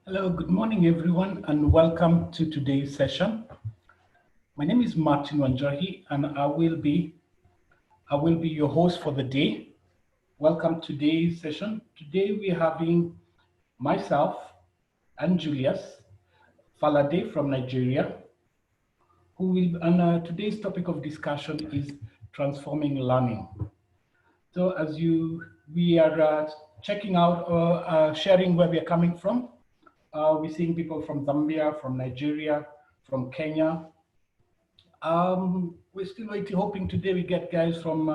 Hello, good morning, everyone, and welcome to today's session. My name is Martin Wanjohi, and I will be your host for the day. Welcome to today's session. Today we're having myself and Julius Falade from Nigeria, who will, and today's topic of discussion is transforming learning. So as we are checking out or sharing where we are coming from, we're seeing people from Zambia, from Nigeria, from Kenya. We're still waiting, hoping today we get guys from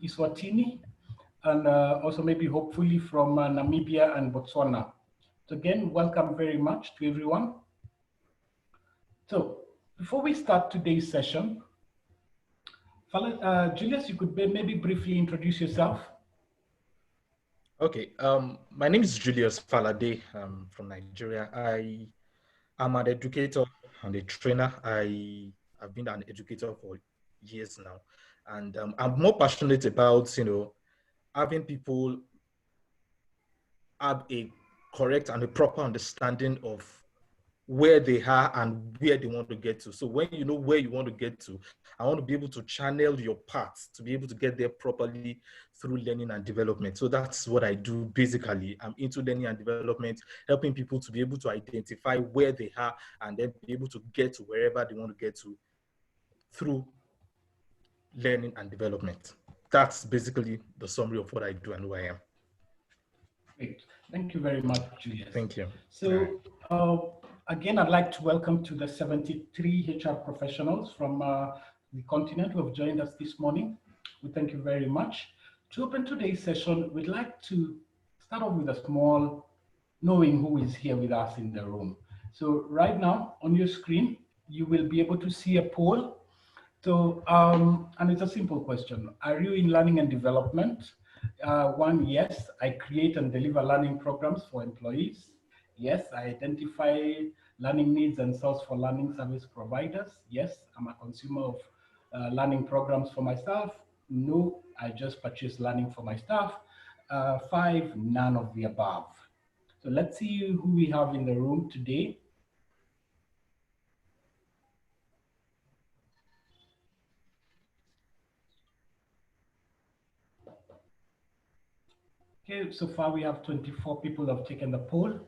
Eswatini and also maybe hopefully from Namibia and Botswana. So again, welcome very much to everyone. So before we start today's session, Julius, you could maybe briefly introduce yourself. Okay, my name is Julius Falade. I'm from Nigeria. I am an educator and a trainer. I've been an educator for years now, and I'm more passionate about having people have a correct and a proper understanding of where they are and where they want to get to. So when you know where you want to get to, I want to be able to channel your path to be able to get there properly through learning and development. So that's what I do basically. I'm into learning and development, helping people to be able to identify where they are and then be able to get to wherever they want to get to through learning and development. That's basically the summary of what I do and who I am. Great. Thank you very much, Julius. Thank you. So again, I'd like to welcome to the 73 HR professionals from the continent who have joined us this morning. We thank you very much. To open today's session, we'd like to start off with a small knowing who is here with us in the room. So right now on your screen, you will be able to see a poll. So, and it's a simple question. Are you in learning and development? One, yes, I create and deliver learning programs for employees. Yes, I identify learning needs and source for learning service providers. Yes, I'm a consumer of learning programs for my staff. No, I just purchase learning for my staff. Five, none of the above. So let's see who we have in the room today. Okay, so far we have 24 people who have taken the poll.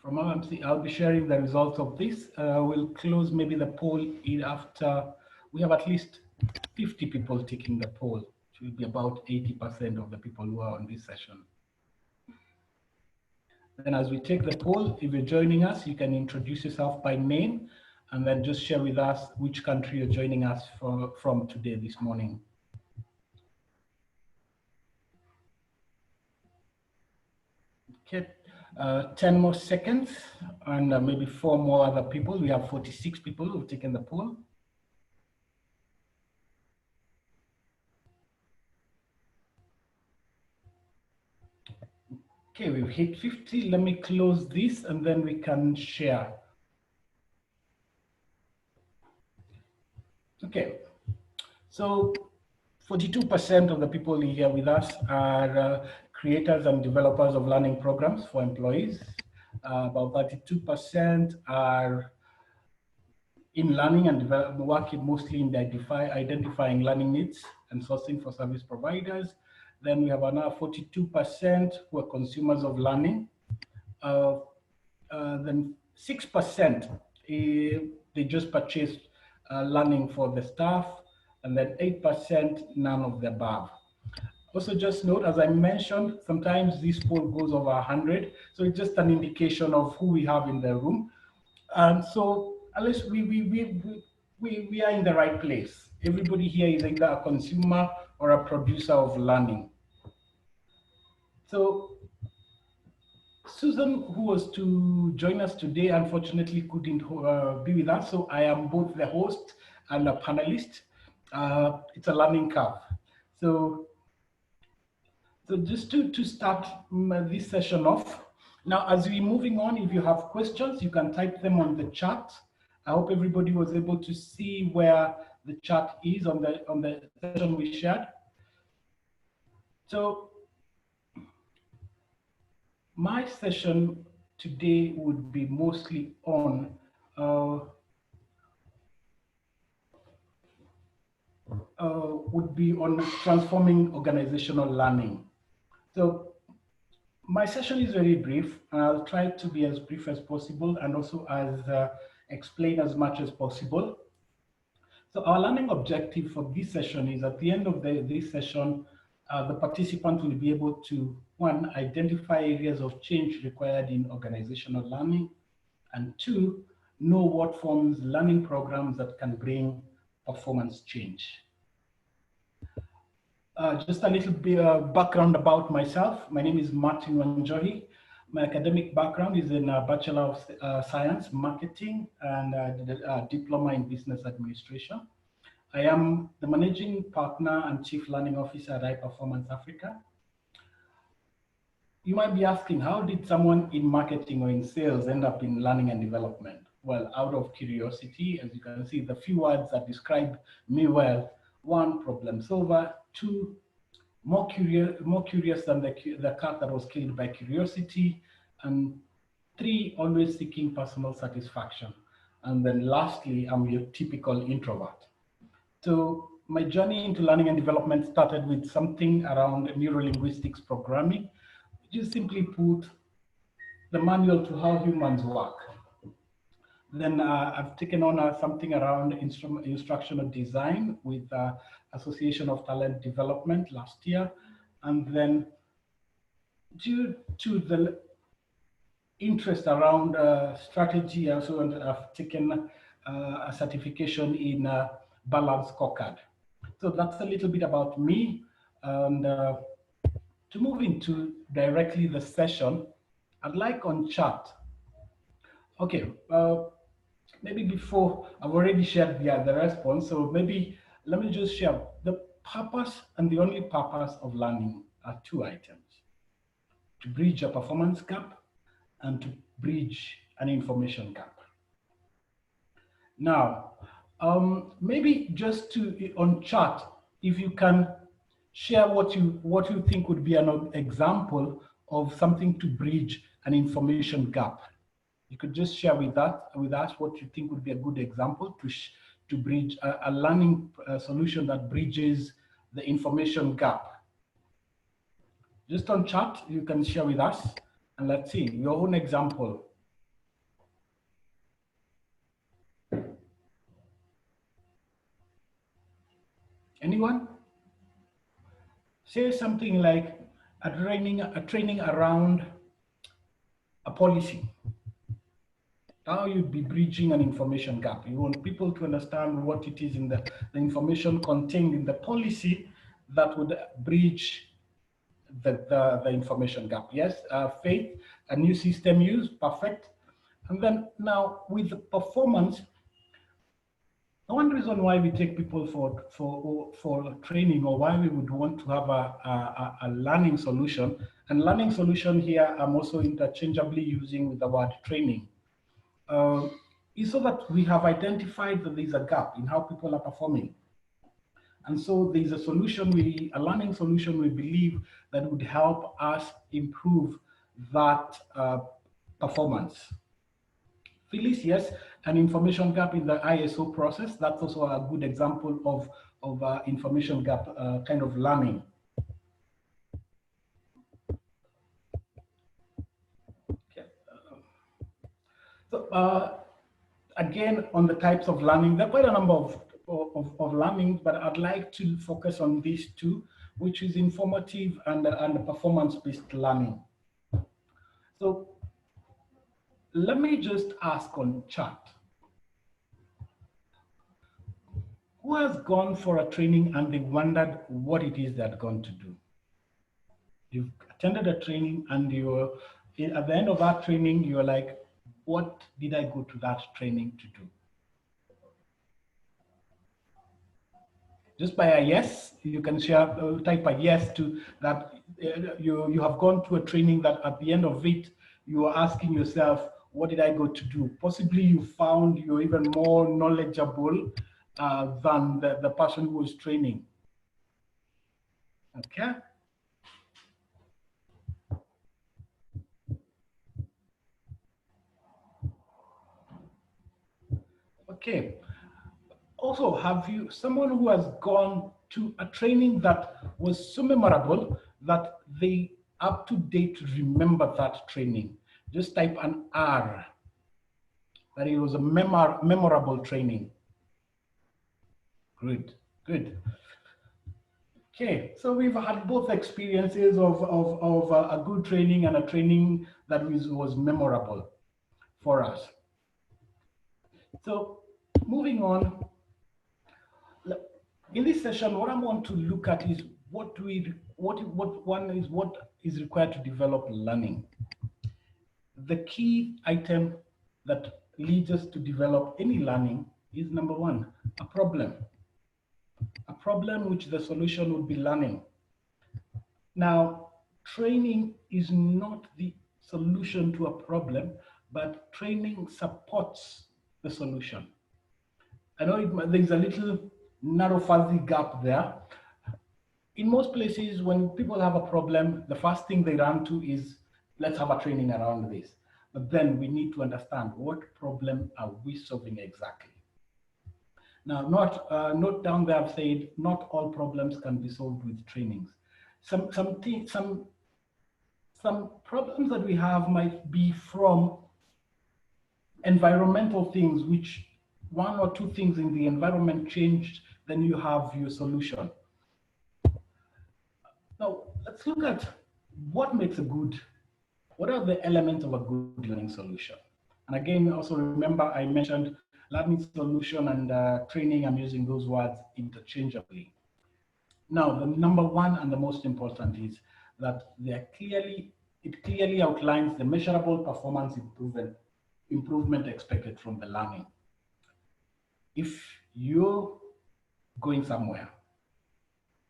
From what I'll be sharing the results of this. We'll close maybe the poll in after we have at least 50 people taking the poll, which will be about 80% of the people who are on this session. Then as we take the poll, if you're joining us, you can introduce yourself by name and then just share with us which country you're joining us from today, this morning. Okay, 10 more seconds and maybe 4 more other people. We have 46 people who've taken the poll. Okay, we've hit 50. Let me close this and then we can share. Okay, so 42% of the people here with us are creators and developers of learning programs for employees. About 32% are in learning and development, working mostly in identifying learning needs and sourcing for service providers. Then we have another 42% who are consumers of learning. Then 6% they just purchased learning for the staff, and then 8% none of the above. Also just note, as I mentioned, sometimes this poll goes over 100, so it's just an indication of who we have in the room. And so at least we are in the right place. Everybody here is either a consumer or a producer of learning. So Susan, who was to join us today, unfortunately couldn't be with us. So I am both the host and a panelist. It's a learning curve. So just to start this session off, now as we're moving on, if you have questions, you can type them on the chat. I hope everybody was able to see where the chat is on the session we shared. So my session today would be mostly on transforming organizational learning. So my session is very brief, and I'll try to be as brief as possible and also as explain as much as possible. So our learning objective for this session is at the end of this session, the participant will be able to, one, identify areas of change required in organizational learning, and two, know what forms learning programs that can bring performance change. Just a little bit background about myself. My name is Martin Wanjohi. My academic background is in Bachelor of Science, Marketing, and a Diploma in Business Administration. I am the Managing Partner and Chief Learning Officer at High Performance Africa. You might be asking, how did someone in marketing or in sales end up in learning and development? Well, out of curiosity, as you can see, the few words that describe me well: one, problem solver; two, more curious than the cat that was killed by curiosity; and 3, always seeking personal satisfaction. And then lastly, I'm your typical introvert. So my journey into learning and development started with something around neurolinguistics programming, which is simply put the manual to how humans work. Then I've taken on something around instructional design with Association of Talent Development last year. And then due to the interest around strategy, I also have taken a certification in Balance Scorecard. So that's a little bit about me. And to move into directly the session, I'd like on chat. Okay, maybe before I've already shared the response, so maybe let me just share the purpose and the only purpose of learning are 2 items: to bridge a performance gap and to bridge an information gap. Now, maybe just to on chat, if you can share what you think would be an example of something to bridge an information gap. You could just share with us what you think would be a good example to bridge a learning solution that bridges the information gap. Just on chat, you can share with us, and let's see your own example. Anyone? Say something like a training around a policy. How you'd be bridging an information gap. You want people to understand what it is in the information contained in the policy that would bridge the information gap. Yes, Faith, a new system used, perfect. And then now with the performance, one reason why we take people for training, or why we would want to have a learning solution, and learning solution here I'm also interchangeably using with the word training, is so that we have identified that there's a gap in how people are performing. And so there's a solution, a learning solution we believe that would help us improve that performance. Phyllis, yes, an information gap in the ISO process. That's also a good example of information gap kind of learning. Okay. So again, on the types of learning, there are quite a number of learning, but I'd like to focus on these 2, which is informative and performance-based learning. So let me just ask on chat, who has gone for a training and they wondered what it is they're going to do? You've attended a training and at the end of that training, you're like, what did I go to that training to do? Just by a yes, you can share, type a yes to that. You have gone to a training that at the end of it, you are asking yourself, what did I go to do? Possibly you found you're even more knowledgeable than the person who was training. Okay. Okay. Also, have you someone who has gone to a training that was so memorable that they up to date remember that training? Just type an R, that it was a memorable training. Good, good. Okay, so we've had both experiences of a good training and a training that was memorable for us. So moving on, in this session, what I want to look at is what is required to develop learning. The key item that leads us to develop any learning is number 1, a problem. A problem which the solution would be learning. Now, training is not the solution to a problem, but training supports the solution. I know there's a little narrow fuzzy gap there. In most places, when people have a problem, the first thing they run to is, let's have a training around this. but then we need to understand what problem are we solving exactly. Now, note down there I've said not all problems can be solved with trainings. Some problems that we have might be from environmental things, which one or two things in the environment changed, then you have your solution. Now, let's look at what are the elements of a good learning solution? And again, also remember I mentioned learning solution and training, I'm using those words interchangeably. Now, the number one and the most important is that it clearly outlines the measurable performance improvement expected from the learning. If you're going somewhere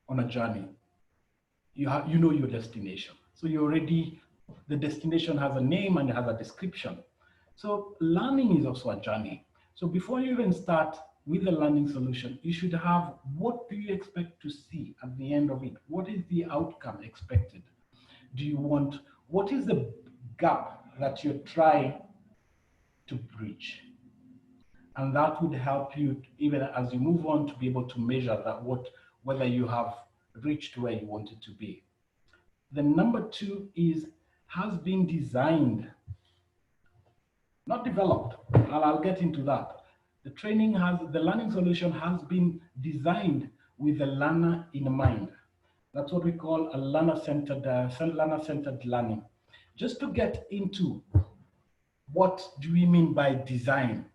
on a journey, you know your destination. So the destination has a name and it has a description. So learning is also a journey. So before you even start with the learning solution, you should have, what do you expect to see at the end of it? What is the outcome expected? What is the gap that you're trying to bridge? And that would help you, even as you move on, to be able to measure that whether you have reached where you wanted to be. The number two has been designed, not developed, and I'll get into that. The learning solution has been designed with the learner in mind. That's what we call a learner-centered learning. Just to get into what do we mean by design?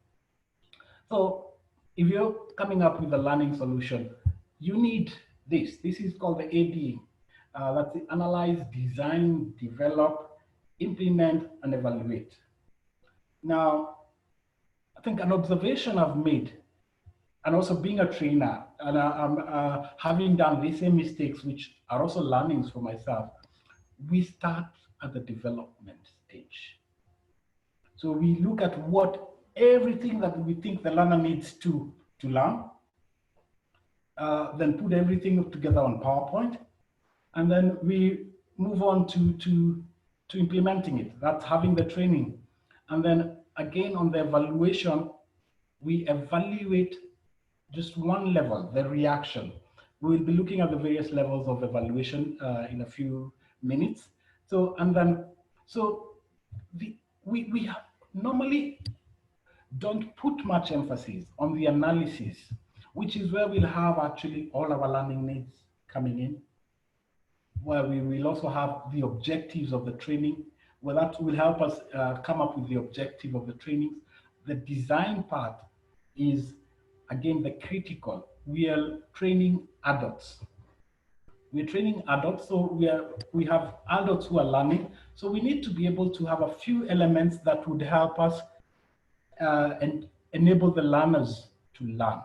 So if you're coming up with a learning solution, you need this. This is called the AD. That's the analyze, design, develop, implement, and evaluate. Now, I think an observation I've made, and also being a trainer, and I'm having done the same mistakes, which are also learnings for myself, we start at the development stage. So we look at everything that we think the learner needs to learn, then put everything together on PowerPoint, and then we move on to implementing it. That's having the training. And then again on the evaluation, we evaluate just one level, the reaction. We will be looking at the various levels of evaluation in a few minutes. So, and then, we normally don't put much emphasis on the analysis, which is where we'll have actually all our learning needs coming in, where we will also have the objectives of the training, where that will help us come up with the objective of the trainings. The design part is, again, the critical. We are training adults. We're training adults, so we have adults who are learning. So we need to be able to have a few elements that would help us and enable the learners to learn.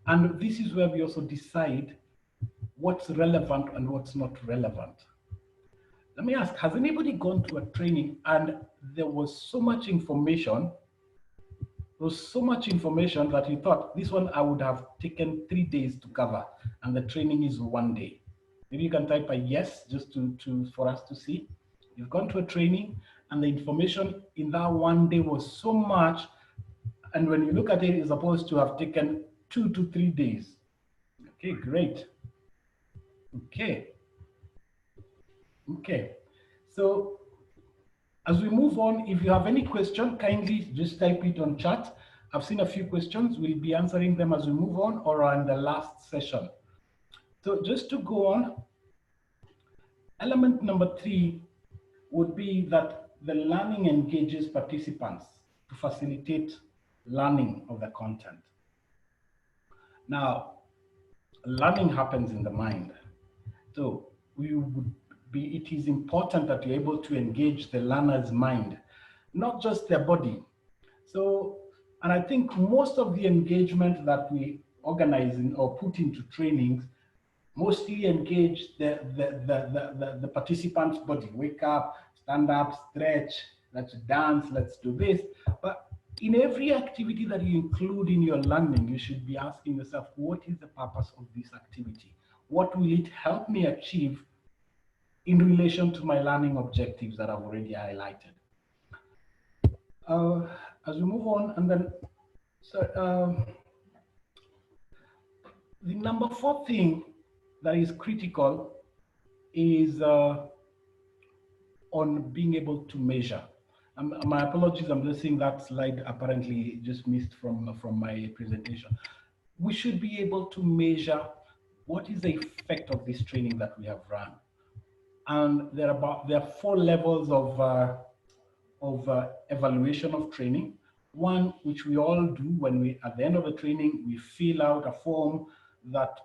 And this is where we also decide what's relevant and what's not relevant. Let me ask, has anybody gone to a training and there was so much information, that you thought, this one I would have taken 3 days to cover, and the training is 1 day? Maybe you can type a yes, just for us to see. You've gone to a training and the information in that 1 day was so much, and when you look at it, it's supposed to have taken 2 to 3 days. Okay, great. Okay. So as we move on, if you have any question, kindly just type it on chat. I've seen a few questions. We'll be answering them as we move on or in the last session. So just to go on, element number 3 would be that the learning engages participants to facilitate learning of the content. Now, learning happens in the mind. So it is important that you're able to engage the learner's mind, not just their body. So, and I think most of the engagement that we organize or put into trainings mostly engage the participant's body. Wake up, stand up, stretch, let's dance, let's do this. But in every activity that you include in your learning, you should be asking yourself, what is the purpose of this activity? What will it help me achieve in relation to my learning objectives that I've already highlighted? as we move on, and then so, the number 4 thing that is critical is on being able to measure. My apologies, I'm just seeing that slide apparently just missed from my presentation. We should be able to measure what is the effect of this training that we have run. And there are 4 levels of evaluation of training. One, which we all do when we, at the end of the training, we fill out a form that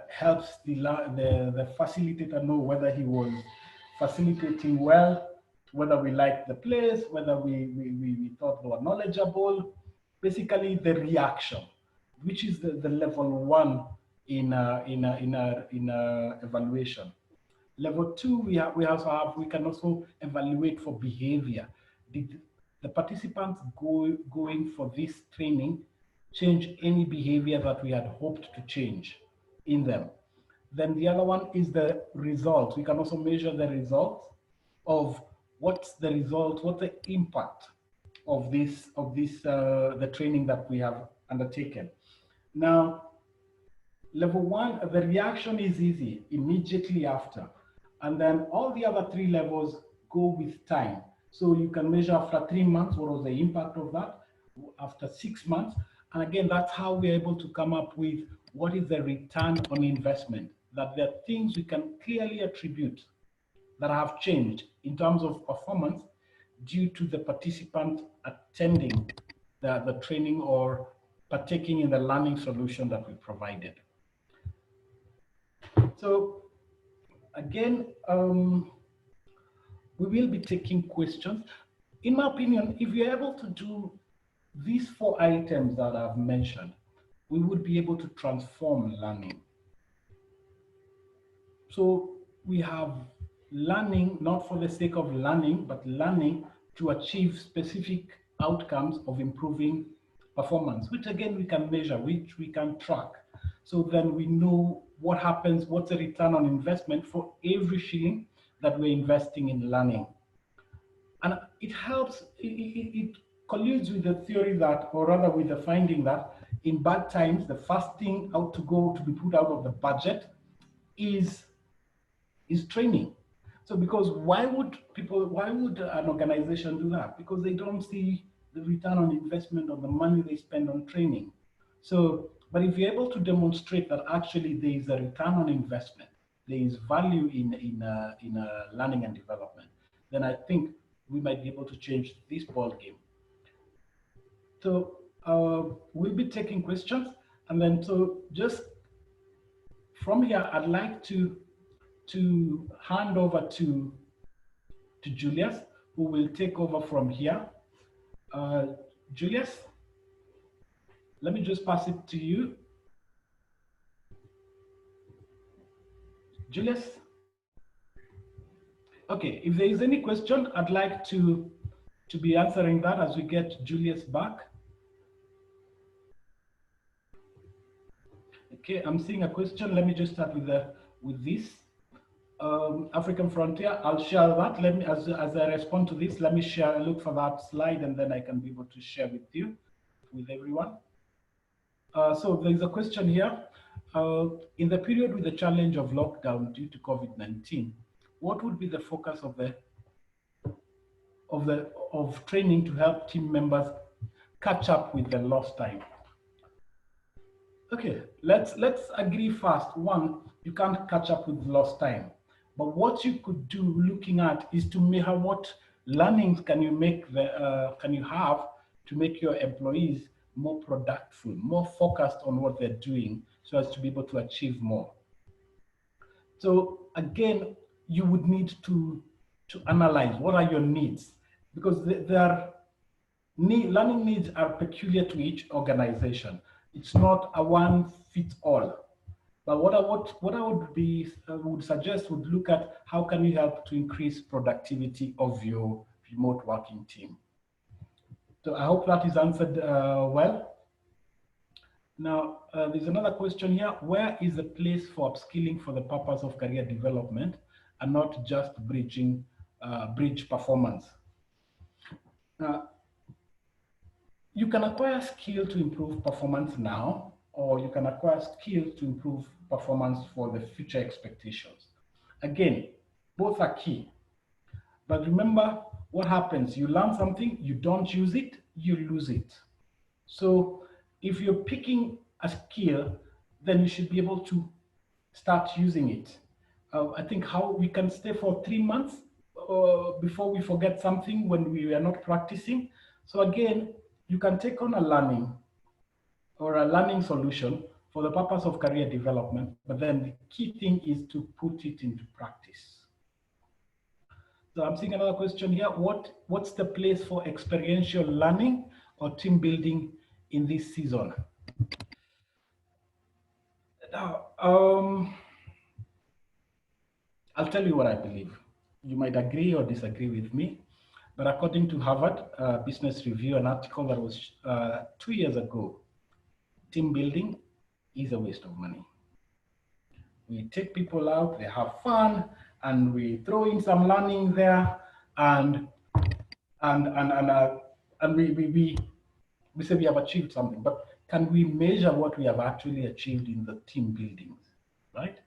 helps the facilitator know whether he was facilitating well, whether we liked the place, whether we thought they were knowledgeable, basically the reaction, which is the level 1 in evaluation. Level 2, we can also evaluate for behavior. Did the participants going for this training change any behavior that we had hoped to change in them? Then the other one is the results. We can also measure the results of what's the result, what's the impact of the training that we have undertaken. Now, level 1, the reaction is easy, immediately after. And then all the other 3 levels go with time. So you can measure after 3 months, what was the impact of that, after 6 months. And again, that's how we're able to come up with what is the return on investment, that there are things we can clearly attribute that have changed in terms of performance due to the participant attending the training or partaking in the learning solution that we provided. So again, we will be taking questions. In my opinion, if you're able to do these 4 items that I've mentioned, we would be able to transform learning. So we have learning not for the sake of learning, but learning to achieve specific outcomes of improving performance, which again we can measure, which we can track. So then we know what happens, what's the return on investment for every shilling that we're investing in learning. And it helps, it colludes with the theory that, or rather with the finding that in bad times, the first thing out to go to be put out of the budget is training. So because why would an organization do that? Because they don't see the return on investment of the money they spend on training. So, but if you're able to demonstrate that actually there is a return on investment, there is value in learning and development, then I think we might be able to change this ball game. So we'll be taking questions, and then so just from here, I'd like to hand over to Julius, who will take over from here. Julius, let me just pass it to you. Julius? Okay, if there is any question, I'd like to be answering that as we get Julius back. Okay, I'm seeing a question. Let me just start with this. African Frontier, I'll share that. Let me, as I respond to this, let me look for that slide, and then I can be able to share with you, with everyone. So there's a question here. In the period with the challenge of lockdown due to COVID-19, what would be the focus of training to help team members catch up with the lost time? Okay, let's agree first. One, you can't catch up with lost time. But what you could do looking at is to measure what learnings can you have to make your employees more productive, more focused on what they're doing so as to be able to achieve more. So again, you would need to analyze what are your needs, because learning needs are peculiar to each organization. It's not a one fits all. But what I would suggest would look at how can you help to increase productivity of your remote working team. So I hope that is answered well. Now, there's another question here. Where is the place for upskilling for the purpose of career development and not just bridge performance? you can acquire skill to improve performance now, or you can acquire skill to improve performance for the future expectations. Again, both are key. But remember what happens. You learn something, you don't use it, you lose it. So if you're picking a skill, then you should be able to start using it. I think how we can stay for 3 months before we forget something when we are not practicing. So again, you can take on a learning or a learning solution for the purpose of career development, but then the key thing is to put it into practice. So I'm seeing another question here. What's the place for experiential learning or team building in this season? Now, I'll tell you what I believe. You might agree or disagree with me, but according to Harvard Business Review, an article that was 2 years ago, team building is a waste of money. We take people out, they have fun, and we throw in some learning there, and we say we have achieved something, but can we measure what we have actually achieved in the team buildings, right?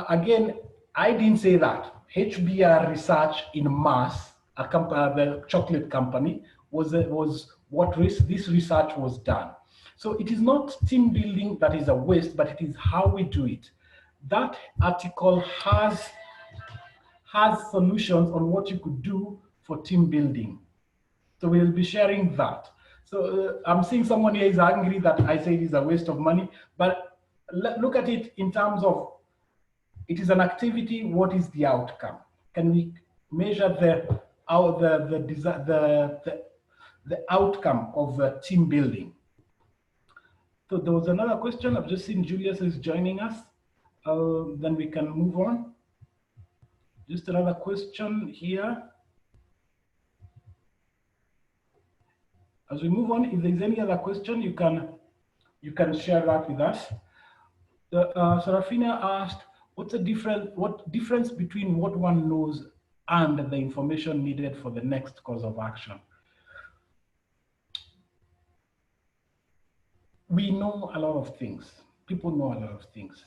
Again, I didn't say that. HBR research in Mars, the chocolate company, was what this research was done. So it is not team building that is a waste, but it is how we do it. That article has solutions on what you could do for team building. So we'll be sharing that. So I'm seeing someone here is angry that I say it is a waste of money, but look at it in terms of it is an activity. What is the outcome? Can we measure the outcome of team building? So there was another question. I've just seen Julius is joining us. Then we can move on. Just another question here. As we move on, if there's any other question, you can share that with us. Serafina asked, what difference between what one knows and the information needed for the next course of action? We know a lot of things. People know a lot of things,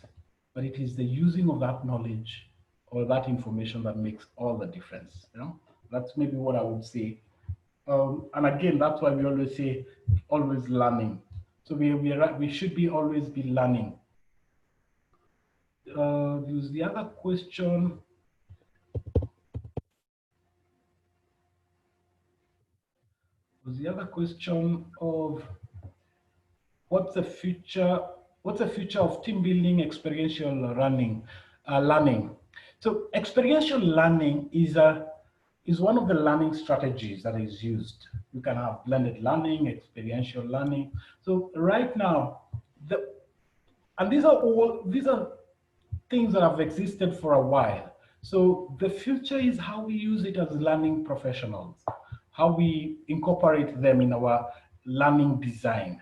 but it is the using of that knowledge or that information that makes all the difference. You know, that's maybe what I would say. And again, that's why we always say, always learning. So we should always be learning. There's the other question. Was the other question of what's the future of team building, experiential learning? So experiential learning is one of the learning strategies that is used. You can have blended learning, experiential learning. So right now, these are things that have existed for a while. So the future is how we use it as learning professionals, how we incorporate them in our learning design.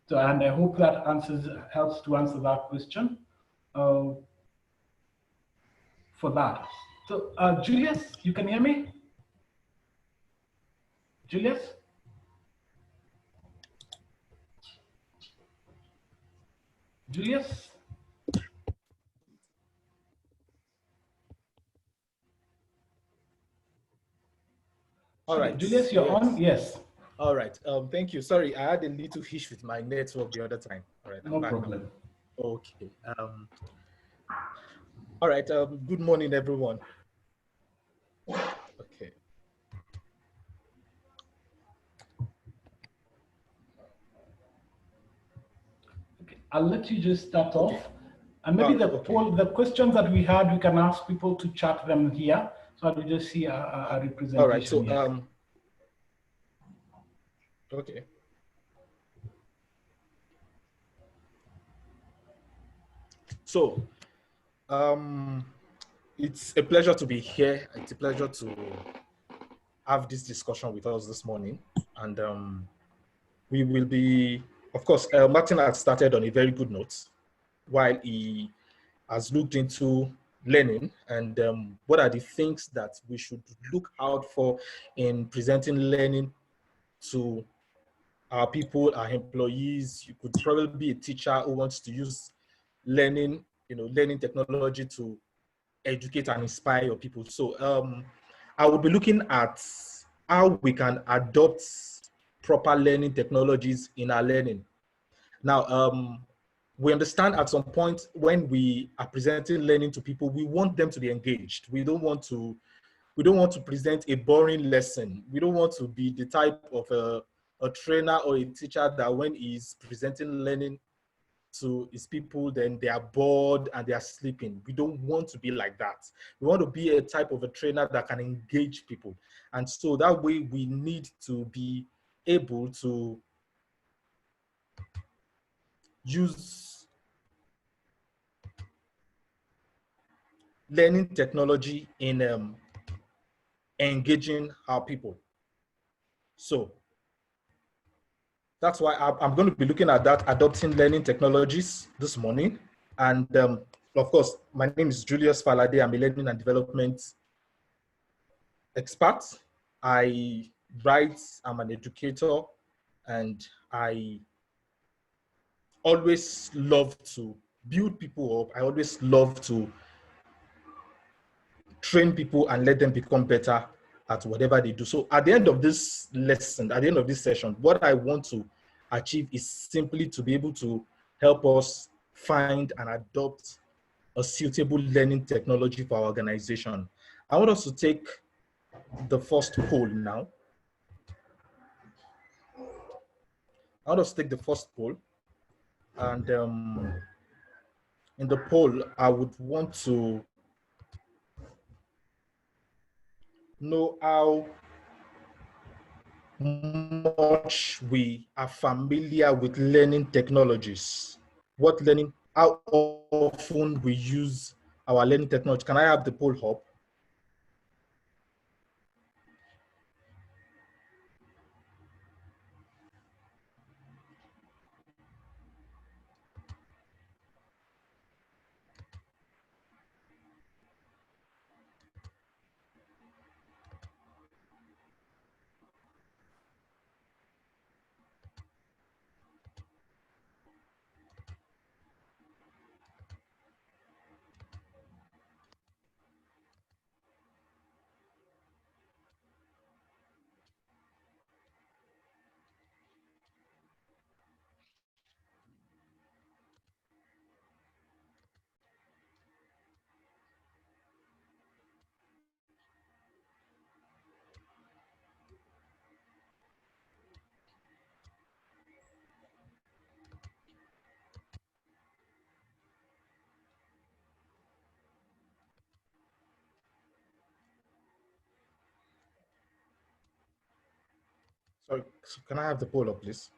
So, and I hope that helps to answer that question for that. So Julius, you can hear me? Julius? Julius? All right. Julius, you're on? Yes. All right. Thank you. Sorry, I had a little issue with my network the other time. All right. No problem. Okay. All right. Good morning, everyone. Okay. I'll let you just start off. And maybe the questions that we had, we can ask people to chat them here. So we just see a representation. All right. So, here. Okay. So, it's a pleasure to be here. It's a pleasure to have this discussion with us this morning. And we will be, of course, Martin has started on a very good note while he has looked into learning, and what are the things that we should look out for in presenting learning to our people, our employees. You could probably be a teacher who wants to use learning, learning technology to educate and inspire your people. So I would be looking at how we can adopt proper learning technologies in our learning. Now, we understand at some point when we are presenting learning to people, we want them to be engaged. We don't want to present a boring lesson. We don't want to be the type of a trainer or a teacher that when he's presenting learning to his people, then they are bored and they are sleeping. We don't want to be like that. We want to be a type of a trainer that can engage people. And so that way we need to be able to use learning technology in engaging our people. So that's why I'm going to be looking at that, adopting learning technologies this morning. And of course, my name is Julius Falade. I'm a learning and development expert. I write, I'm an educator, and I always love to build people up. I always love to train people and let them become better at whatever they do. So at the end of this lesson, at the end of this session, what I want to achieve is simply to be able to help us find and adopt a suitable learning technology for our organization. I want us to take the first poll now. I want us to take the first poll. And in the poll, I would want to know how much we are familiar with learning technologies. How often we use our learning technology. Can I have the poll up? Sorry, so can I have the poll up, please?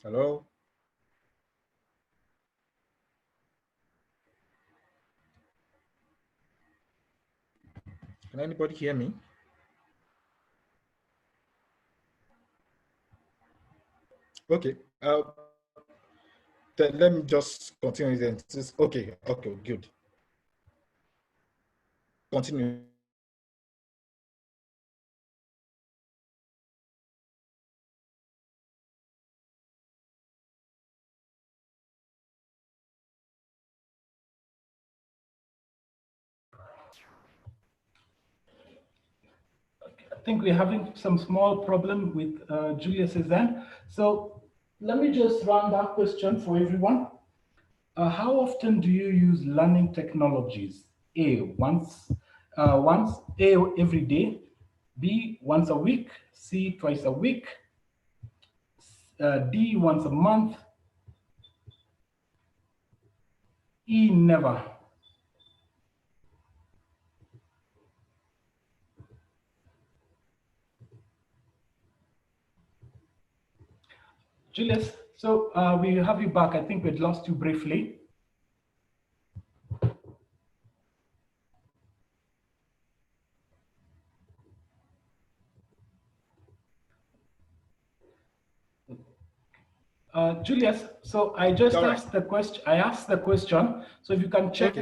Hello? Can anybody hear me? Okay. Then let me just continue then. Okay, good. Continue. I think we're having some small problem with Julius's end. So let me just run that question for everyone. How often do you use learning technologies? A, A, every day. B, once a week. C, twice a week. D, once a month. E, never. Julius, so we have you back. I think we'd lost you briefly. Julius, so I just asked the question. I asked the question. So if you can check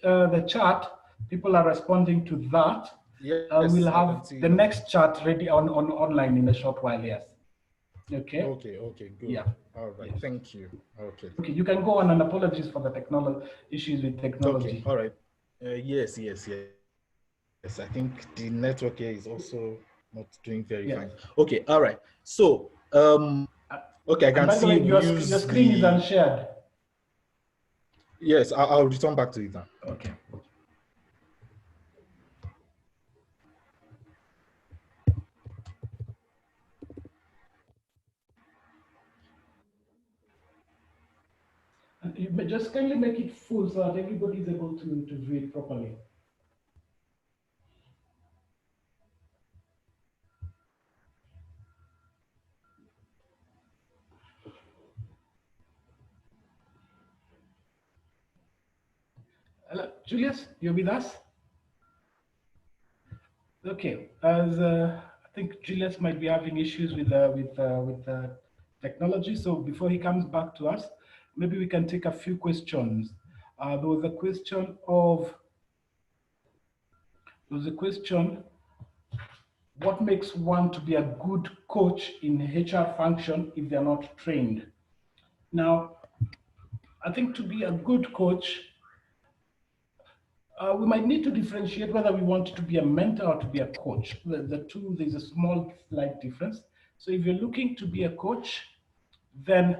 the chat, people are responding to that. Yes, We'll have the next chat ready on online in a short while. Yes. Okay. Okay, good. Yeah. All right. Yes. Thank you. Okay. Okay, you can go on, and apologies for the technology issues with technology. Okay. All right. Yes. I think the network here is also not doing very fine. Okay. All right. So, okay, I can see your screen is unshared. Yes, I'll return back to it now. Okay. Just kindly make it full so that everybody is able to view it properly. Hello, Julius, you're with us? Okay, as I think Julius might be having issues with technology, so before he comes back to us, maybe we can take a few questions. There was a question, what makes one to be a good coach in HR function if they're not trained? Now, I think to be a good coach, we might need to differentiate whether we want to be a mentor or to be a coach. The two, there's a small slight difference. So if you're looking to be a coach, then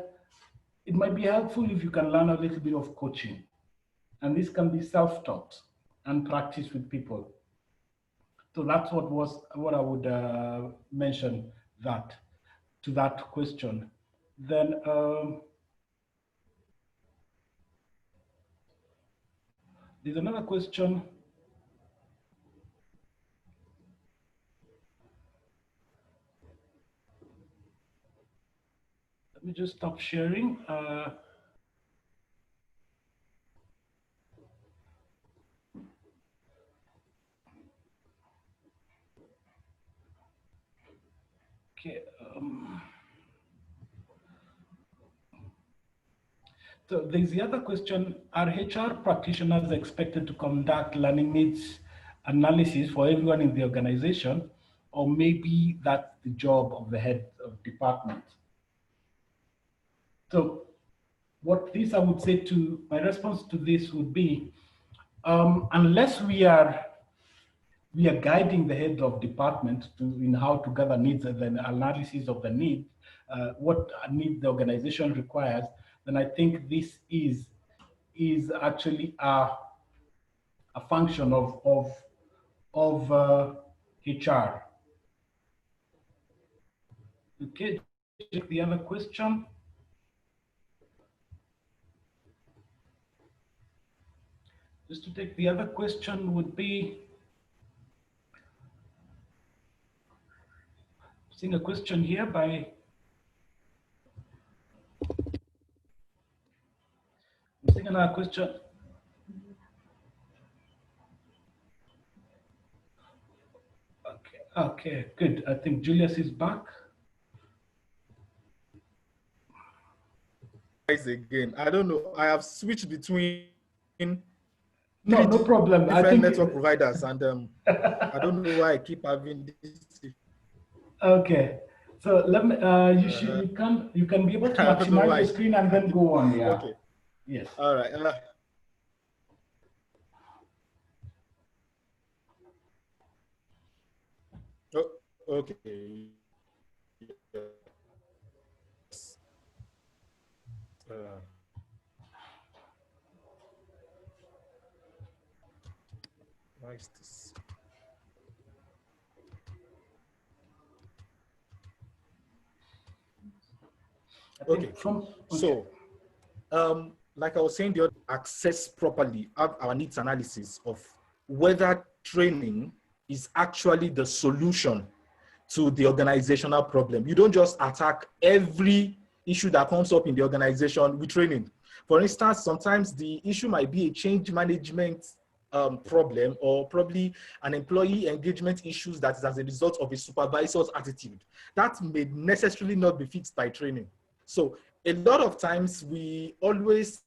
it might be helpful if you can learn a little bit of coaching. And this can be self-taught and practice with people. So that's what I would mention to that question. Then there's another question. Let me just stop sharing. Okay. So there's the other question, are HR practitioners expected to conduct learning needs analysis for everyone in the organization, or maybe that's the job of the head of department? So I would say my response to this would be, unless we are guiding the head of department in how to gather needs and then analysis of the need, what need the organization requires, then I think this is actually a function of HR. Okay, check the other question. Just to take the other question would be, seeing a question here by seeing another question. Okay, good. I think Julius is back. Again, I don't know. I have switched between no problem. different network providers, and I don't know why I keep having this. Okay, so let me. You can be able to maximize the screen and then go on. Yeah. Okay. Yes. All right. Okay. Yes. Why is this? I Okay, think from, so like I was saying, the other access properly have our needs analysis of whether training is actually the solution to the organizational problem. You don't just attack every issue that comes up in the organization with training. For instance, sometimes the issue might be a change management problem, or probably an employee engagement issues that is as a result of a supervisor's attitude. That may necessarily not be fixed by training. So a lot of times we always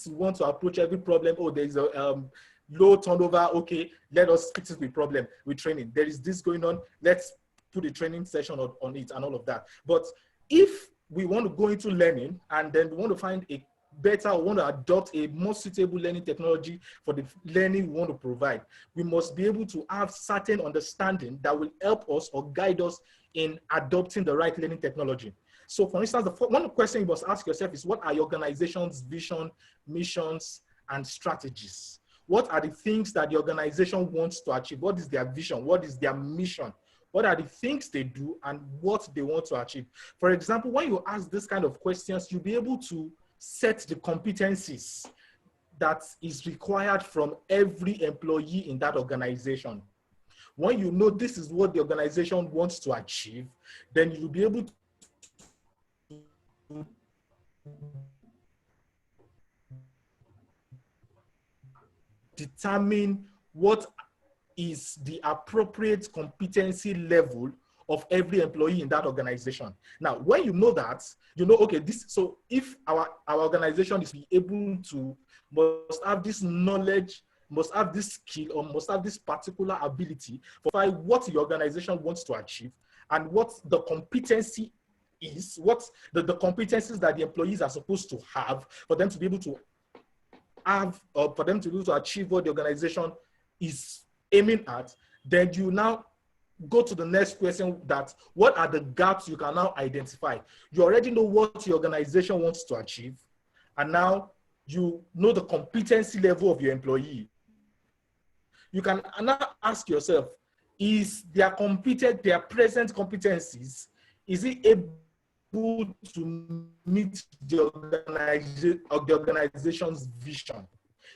want to approach every problem. Oh, there's a low turnover. Okay, let us fix it with problem with training. There is this going on. Let's put a training session on it and all of that. But if we want to go into learning and then we want to find a better, or want to adopt a more suitable learning technology for the learning we want to provide, we must be able to have certain understanding that will help us or guide us in adopting the right learning technology. So for instance, one question you must ask yourself is, what are your organization's vision, missions, and strategies? What are the things that the organization wants to achieve? What is their vision? What is their mission? What are the things they do and what they want to achieve? For example, when you ask this kind of questions, you'll be able to set the competencies that is required from every employee in that organization. When you know this is what the organization wants to achieve, then you'll be able to determine what is the appropriate competency level of every employee in that organization. Now, when you know that, you know, okay, this, so if our organization is able to, must have this knowledge, must have this skill, or must have this particular ability for what the organization wants to achieve and what the competency is, what the competencies that the employees are supposed to have for them to be able to have, or for them to be able to achieve what the organization is aiming at, then you now go to the next question, that what are the gaps you can now identify? You already know what your organization wants to achieve, and now you know the competency level of your employee. You can now ask yourself, is their present competencies, is it able to meet the organization's vision?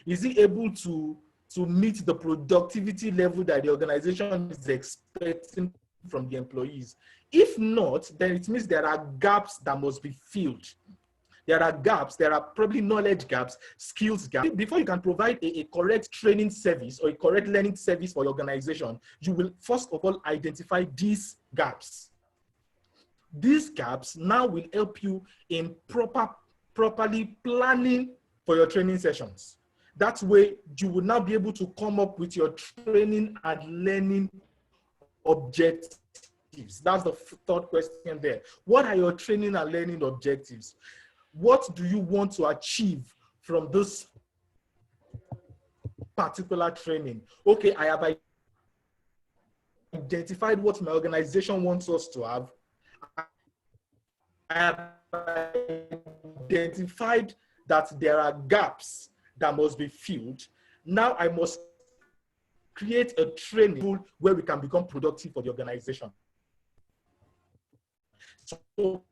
Is it able to meet the productivity level that the organization is expecting from the employees? If not, then it means there are gaps that must be filled. There are gaps, there are probably knowledge gaps, skills gaps. Before you can provide a correct training service or a correct learning service for your organization, you will first of all identify these gaps. These gaps now will help you in properly planning for your training sessions. That way, you will now be able to come up with your training and learning objectives. That's the third question there. What are your training and learning objectives? What do you want to achieve from this particular training? Okay, I have identified what my organization wants us to have. I have identified that there are gaps that must be filled. Now I must create a training where we can become productive for the organization. So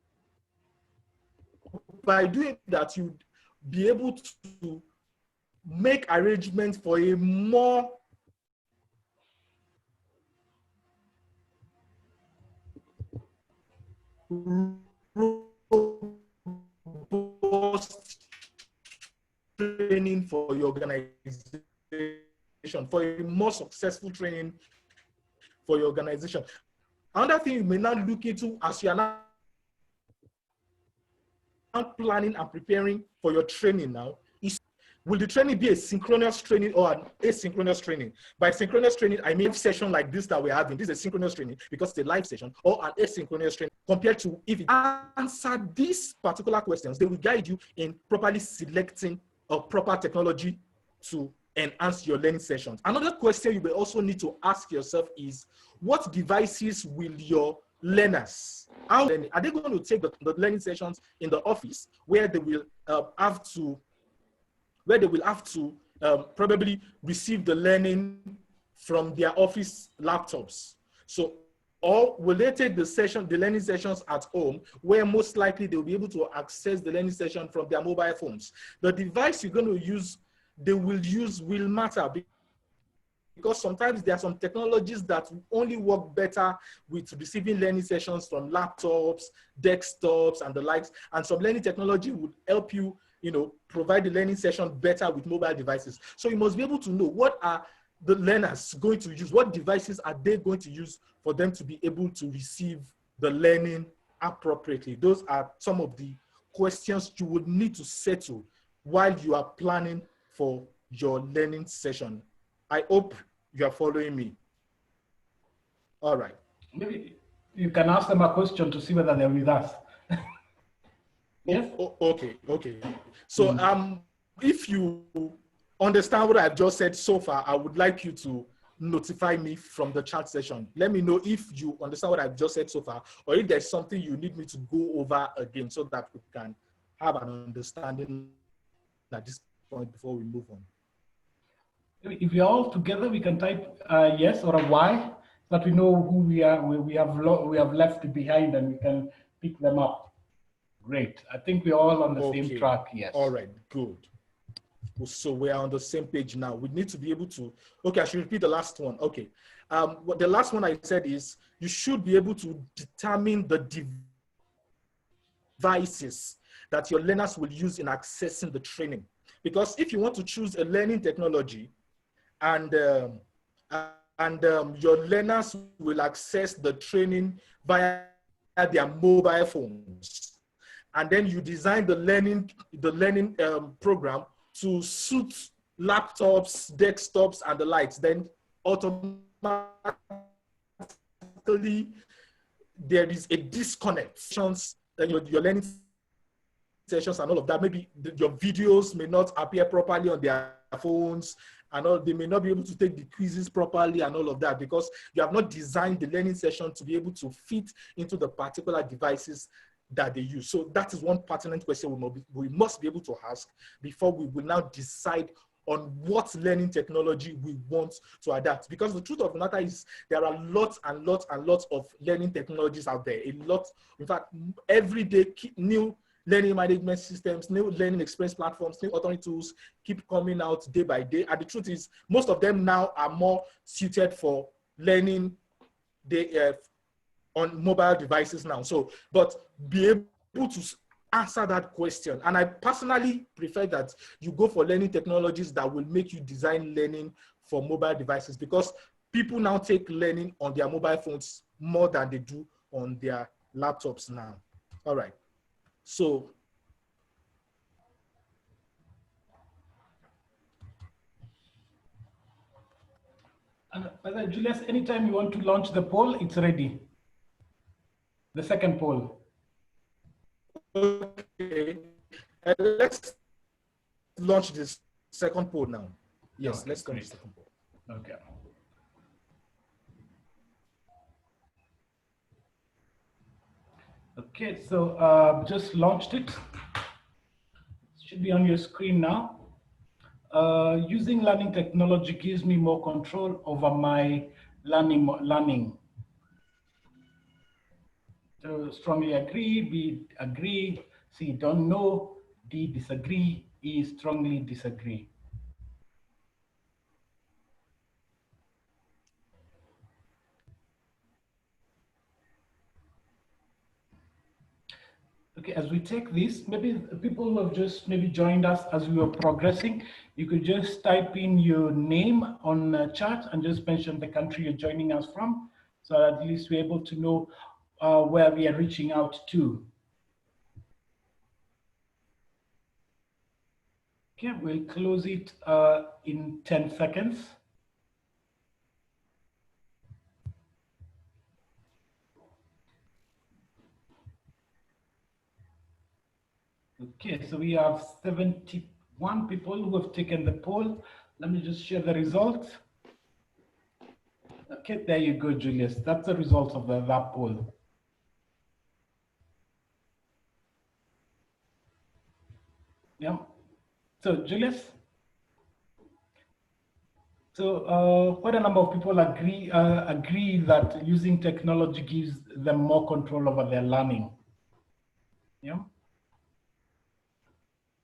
by doing that, you'd be able to make arrangements for a more robust training for your organization, for a more successful training for your organization. Another thing you may not look into as you are now planning and preparing for your training now is, will the training be a synchronous training or an asynchronous training? By synchronous training, I mean a session like this that we're having. This is a synchronous training because it's a live session, or an asynchronous training. Compared to if you answer these particular questions, they will guide you in properly selecting a proper technology to enhance your learning sessions. Another question you will also need to ask yourself is, what devices will your learners, are they going to take the learning sessions in the office where they will have to probably receive the learning from their office laptops. So, or will they take the learning sessions at home, where most likely they'll be able to access the learning session from their mobile phones? The device you're going to use, they will use will matter, because sometimes there are some technologies that only work better with receiving learning sessions from laptops, desktops, and the likes. And some learning technology would help you, provide the learning session better with mobile devices. So you must be able to know what are the learners going to use, what devices are they going to use for them to be able to receive the learning appropriately. Those are some of the questions you would need to settle while you are planning for your learning session. I hope you are following me. All right. Maybe you can ask them a question to see whether they're with us. Yes? Okay. So if you understand what I've just said so far, I would like you to notify me from the chat session. Let me know if you understand what I've just said so far, or if there's something you need me to go over again so that we can have an understanding at this point before we move on. If we're all together, we can type a yes or a Y, so that we know who we are, we have left behind, and we can pick them up. Great. I think we're all on the same track. Yes. All right, good. So we're on the same page now. We need to be able to, okay, I should repeat the last one. Okay. What the last one I said is you should be able to determine the devices that your learners will use in accessing the training. Because if you want to choose a learning technology and your learners will access the training via their mobile phones, and then you design the learning program to suit laptops, desktops, and the likes, then automatically there is a disconnect. Then your learning sessions and all of that, maybe your videos may not appear properly on their phones, and all, they may not be able to take the quizzes properly and all of that, because you have not designed the learning session to be able to fit into the particular devices that they use. So that is one pertinent question we must be able to ask before we will now decide on what learning technology we want to adapt. Because the truth of the matter is there are lots and lots and lots of learning technologies out there. A lot, in fact, every day new learning management systems, new learning experience platforms, new autonomy tools keep coming out day by day. And the truth is most of them now are more suited for learning on mobile devices now. So, but be able to answer that question. And I personally prefer that you go for learning technologies that will make you design learning for mobile devices, because people now take learning on their mobile phones more than they do on their laptops now. All right. So, and Julius, anytime you want to launch the poll, it's ready. The second poll. Okay. Let's launch this second poll now. Yes, okay, let's launch the second poll. Okay. Okay, so just launched it. It should be on your screen now. Using learning technology gives me more control over my learning. So strongly agree, B agree, C don't know, D disagree, E strongly disagree. Okay, as we take this, maybe people who have just maybe joined us as we were progressing, you could just type in your name on chat and just mention the country you're joining us from, so at least we're able to know where we are reaching out to. Okay, we'll close it in 10 seconds. Okay, so we have 71 people who have taken the poll. Let me just share the results. Okay, there you go, Julius. That's the results of that poll. Yeah. So, Julius? So, quite a number of people agree that using technology gives them more control over their learning. Yeah,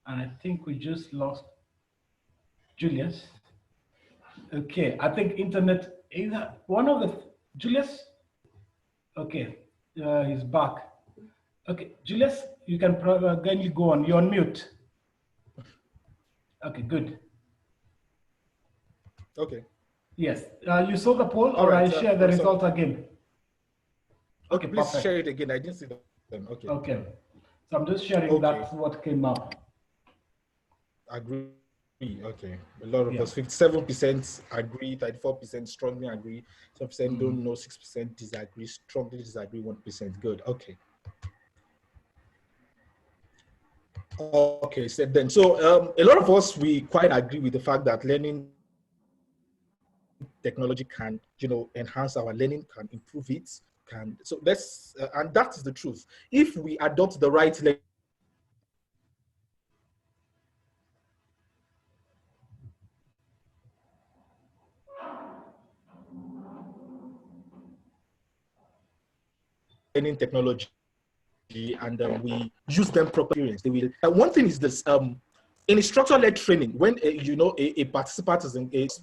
and I think we just lost Julius. Okay, I think internet is one of the Julius. Okay, he's back. Okay, Julius, you can again go on. You're on mute. Okay, good. Okay. Yes, you saw the poll, All or right. I share the For some, result again. okay, Okay, please perfect. share it again. I didn't see them. Okay. Okay, so I'm just sharing Okay. that's what came up. Agree. Okay. A lot of Yeah. us, 57% agree, 34% strongly agree, some percent Mm. don't know, 6% disagree, strongly disagree, 1%. Good. Okay. Okay, so a lot of us, we quite agree with the fact that learning technology can, enhance our learning, can improve it, and that is the truth. If we adopt the right learning technology and we use them properly, they will. One thing is this: in instructor-led training, when a participant is engaged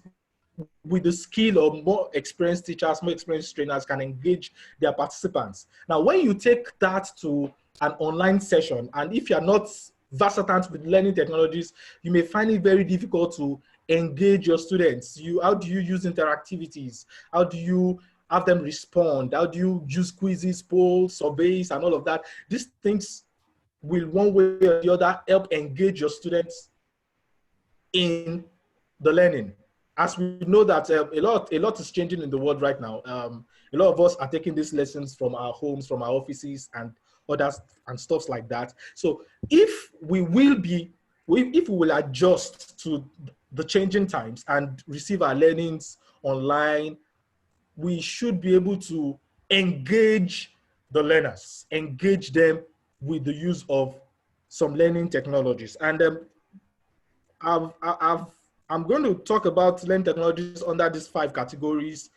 with the skill of more experienced teachers, more experienced trainers can engage their participants. Now, when you take that to an online session, and if you're not versatile with learning technologies, you may find it very difficult to engage your students. How do you use interactivities? How do you have them respond? How do you use quizzes, polls, surveys, and all of that? These things will one way or the other help engage your students in the learning. As we know that a lot is changing in the world right now. A lot of us are taking these lessons from our homes, from our offices, and others and stuff like that. So if we will adjust to the changing times and receive our learnings online, we should be able to engage the learners, engage them with the use of some learning technologies. And I've, I've, I'm going to talk about learning technologies under these 5 categories.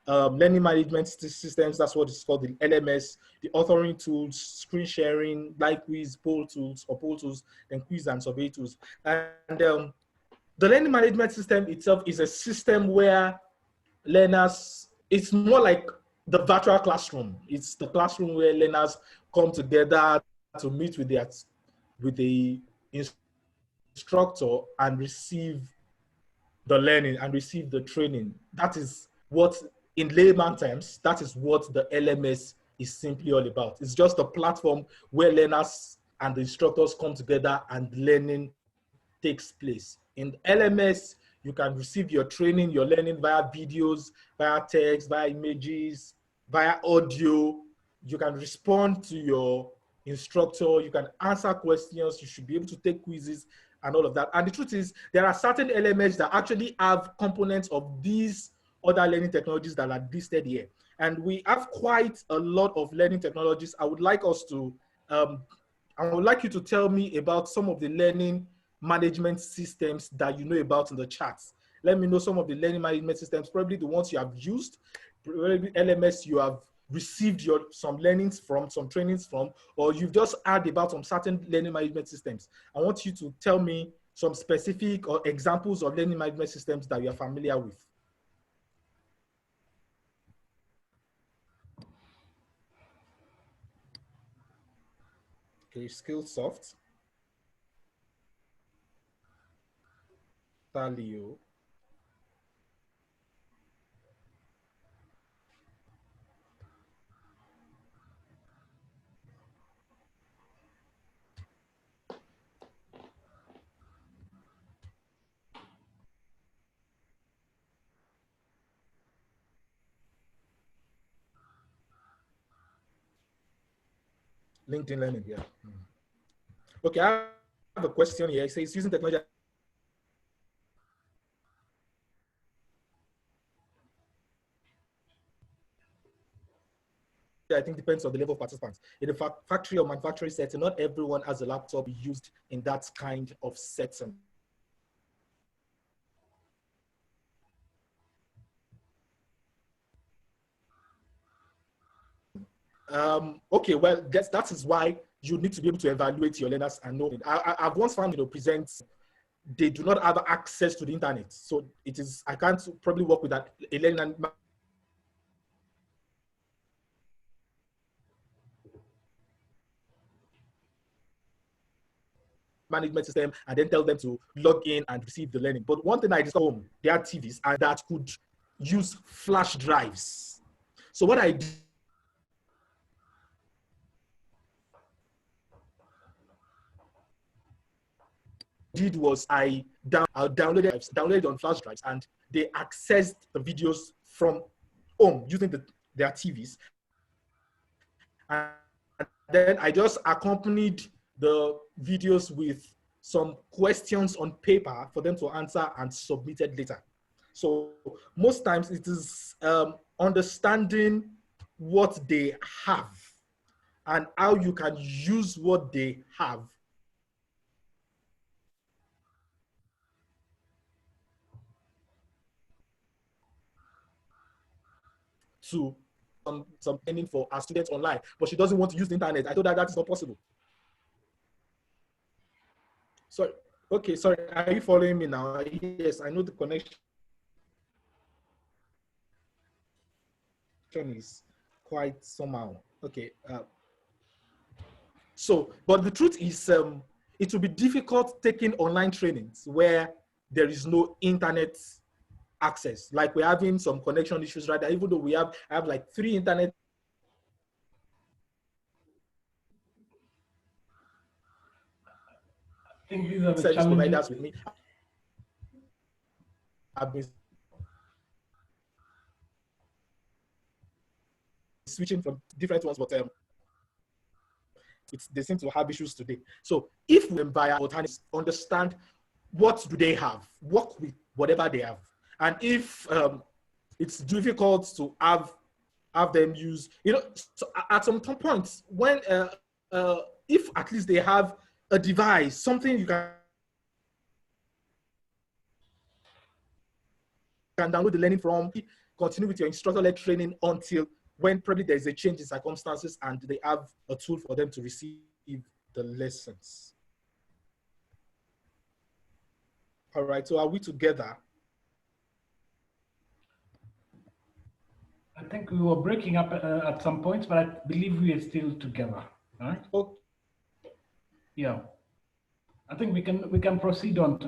Learning management systems, that's what it's called, the LMS, the authoring tools, screen sharing, like quiz, poll tools, then quiz and survey tools. And the learning management system itself is a system where learners, it's more like the virtual classroom. It's the classroom where learners come together to meet with the instructor and receive the learning and receive the training. That is what, in layman terms, that is what the LMS is simply all about. It's just a platform where learners and the instructors come together and learning takes place. In LMS, you can receive your training, your learning via videos, via text, via images, via audio. You can respond to your instructor, you can answer questions, you should be able to take quizzes and all of that. And the truth is, there are certain elements that actually have components of these other learning technologies that are listed here. And we have quite a lot of learning technologies. I would like you to tell me about some of the learning management systems that you know about in the charts. Let me know some of the learning management systems, probably the ones you have used, probably LMS you have received some learnings from, some trainings from, or you've just heard about some certain learning management systems. I want you to tell me some specific or examples of learning management systems that you're familiar with. Okay, Skillsoft, Talio, LinkedIn Learning, yeah. Okay, I have a question here. It says using technology, I think, depends on the level of participants. In a factory or manufacturing setting, not everyone has a laptop used in that kind of setting. Okay, well, that is why you need to be able to evaluate your learners and know. I've once found, presents, they do not have access to the internet. So it is, I can't probably work with that, a learning management system and then tell them to log in and receive the learning. But one thing I discovered home, there are TVs and that could use flash drives. So what I did was I downloaded on flash drives, and they accessed the videos from home using their TVs. And then I just accompanied the videos with some questions on paper for them to answer and submitted later. So most times it is understanding what they have and how you can use what they have to some training for our students online, but she doesn't want to use the internet. I told her that is not possible. Sorry. Okay, sorry. Are you following me now? Yes, I know the connection is quite somehow. Okay. So, but the truth is, it will be difficult taking online trainings where there is no internet access. Like we're having some connection issues right now, even though I have like 3 internet. I think these are the Service challenges. providers with me. I've been switching from different ones, but they seem to have issues today. So if we via alternatives, understand what do they have, work with whatever they have. And if it's difficult to have them use, so at some point, when if at least they have a device, something you can download the learning from, continue with your instructor-led training until when probably there's a change in circumstances and they have a tool for them to receive the lessons. All right, so are we together? I think we were breaking up at some points, but I believe we are still together. All right? Okay. Yeah. I think we can proceed on to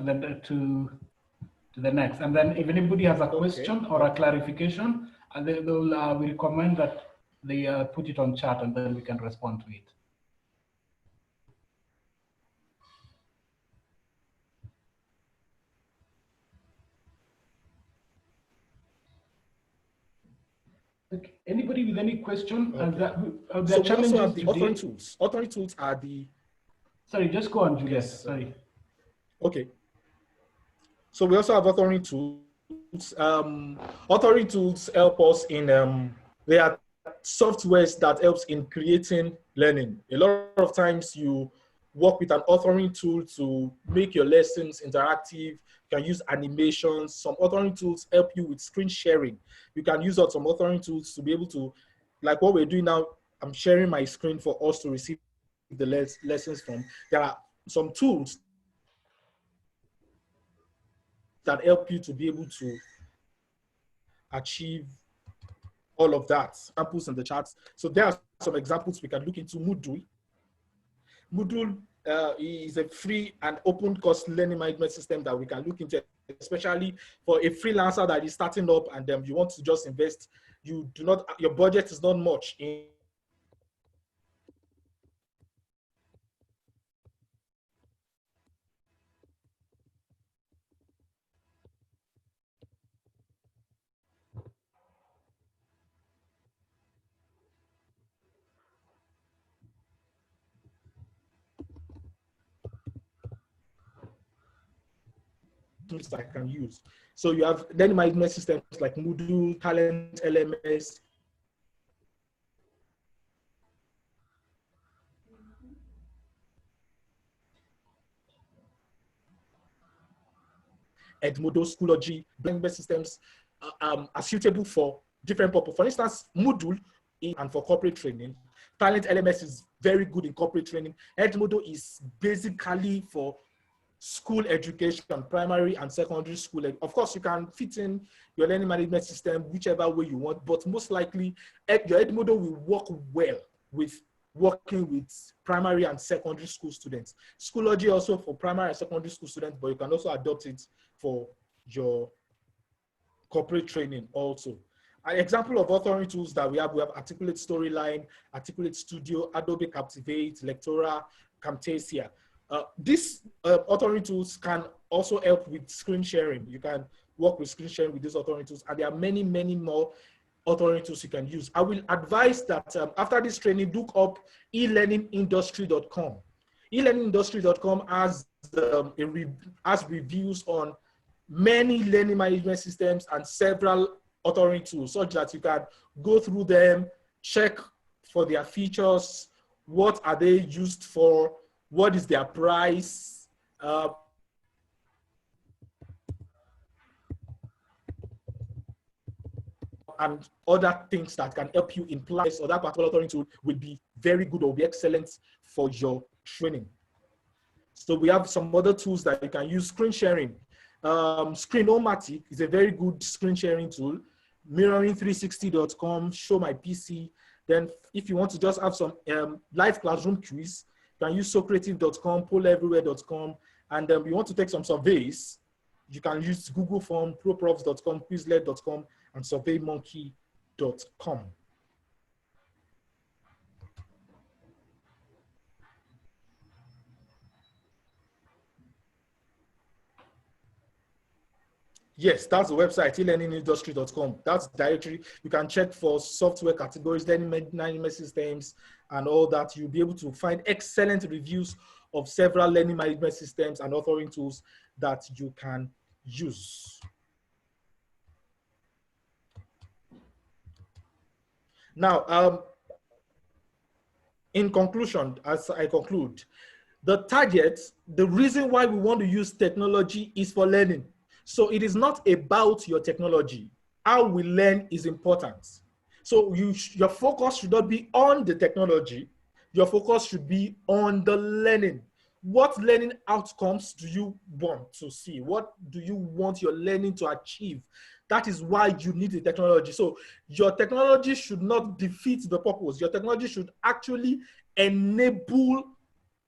the next, and then if anybody has a question or a clarification, and we recommend that they put it on chat, and then we can respond to it. Okay. Anybody with any question? Okay. So we also have the authoring tools. Authoring tools are the... Sorry, just go on, Julius. Yes, sorry. Okay. So we also have authoring tools. Authoring tools help us in, they are softwares that helps in creating learning. A lot of times you work with an authoring tool to make your lessons interactive. You can use animations. Some authoring tools help you with screen sharing. You can use some authoring tools to be able to, like what we're doing now, I'm sharing my screen for us to receive the lessons from. There are some tools that help you to be able to achieve all of that. Examples in the charts. So there are some examples we can look into. Moodle. Moodle is a free and open course learning management system that we can look into, especially for a freelancer that is starting up and you want to just invest. Your budget is not much in tools I can use. So you have learning management systems like Moodle, Talent, LMS, Edmodo, Schoology. Management systems are suitable for different purposes. For instance, Moodle and for corporate training, Talent LMS is very good in corporate training. Edmodo is basically for school education, primary and secondary school. Of course, you can fit in your learning management system whichever way you want, but most likely your Edmodo will work well with working with primary and secondary school students. Schoology also for primary and secondary school students, but you can also adopt it for your corporate training also. An example of authoring tools that we have Articulate Storyline, Articulate Studio, Adobe Captivate, Lectora, Camtasia. These authoring tools can also help with screen sharing. You can work with screen sharing with these authoring tools, and there are many, many more authoring tools you can use. I will advise that after this training, look up elearningindustry.com. elearningindustry.com has reviews on many learning management systems and several authoring tools, such that you can go through them, check for their features, what are they used for, what is their price, and other things that can help you in place, or that particular authoring tool will be very good or be excellent for your training. So we have some other tools that you can use. Screen sharing. Screenomatic is a very good screen sharing tool. Mirroring360.com, Show My PC. Then if you want to just have some live classroom quiz, you can use Socrative.com, PollEverywhere.com. And you want to take some surveys, you can use Google Form, ProProfs.com, Quizlet.com, and SurveyMonkey.com. Yes, that's the website, elearningindustry.com. That's the directory. You can check for software categories, learning management systems, and all that. You'll be able to find excellent reviews of several learning management systems and authoring tools that you can use. Now, in conclusion, as I conclude, the target, the reason why we want to use technology is for learning. So it is not about your technology. How we learn is important. So your focus should not be on the technology. Your focus should be on the learning. What learning outcomes do you want to see? What do you want your learning to achieve? That is why you need the technology. So your technology should not defeat the purpose. Your technology should actually enable